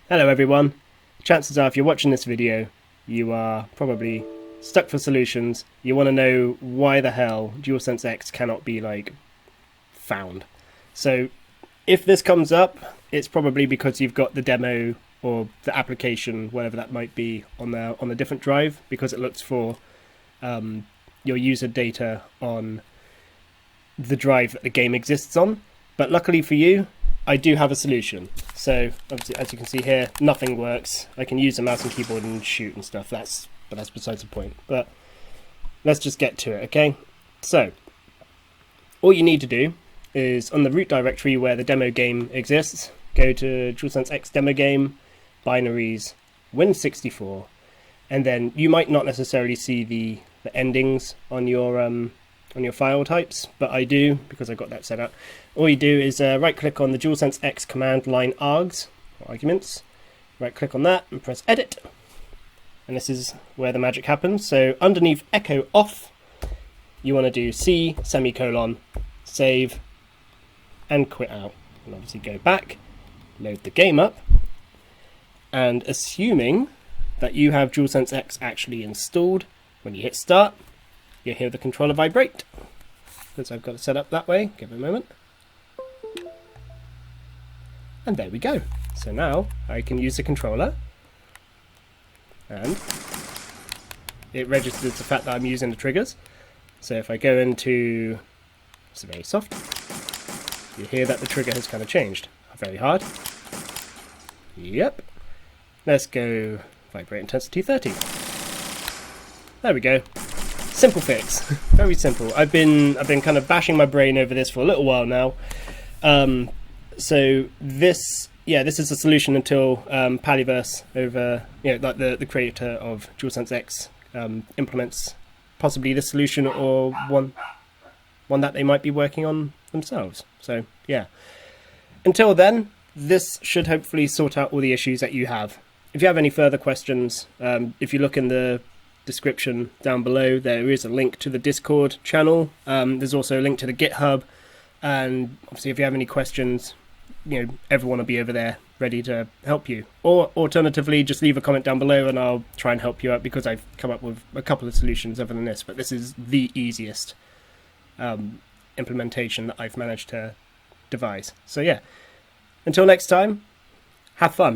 Hello everyone. Chances are if you're watching this video, you are probably stuck for solutions. You want to know why the hell DualSense X cannot be found. So if this comes up, it's probably because you've got the demo or the application, whatever that might be, on a different drive, because it looks for your user data on the drive that the game exists on. But luckily for you, I do have a solution. So obviously, as you can see here, nothing works. I can use the mouse and keyboard and shoot and stuff. But that's besides the point. But let's just get to it, okay? So all you need to do is, on the root directory where the demo game exists, go to DualSenseX demo game, binaries, Win64, and then you might not necessarily see the endings on your file types, but I do because I got that set up. All you do is right click on the DualSense X command line args, or arguments, right click on that and press edit, and this is where the magic happens. So underneath echo off, you want to do C semicolon, save, and quit out, and obviously go back, load the game up, and assuming that you have DualSense X actually installed, when you hit start, you'll hear the controller vibrate, because I've got it set up that way. Give it a moment. And there we go. So now I can use the controller, and it registers the fact that I'm using the triggers. So if I go into, it's very soft, you hear that the trigger has kind of changed. Very hard. Yep. Let's go vibrate intensity 30. There we go. Simple fix. Very simple. I've been kind of bashing my brain over this for a little while now. So this is the solution until Polyverse, over like the creator of DualSense X, implements possibly this solution, or one that they might be working on themselves. So yeah. Until then, this should hopefully sort out all the issues that you have. If you have any further questions, if you look in the description down below, there is a link to the Discord channel. There's also a link to the GitHub, and obviously if you have any questions, everyone will be over there ready to help you. Or alternatively, just leave a comment down below and I'll try and help you out, because I've come up with a couple of solutions other than this, but this is the easiest implementation that I've managed to devise. So yeah, until next time, have fun.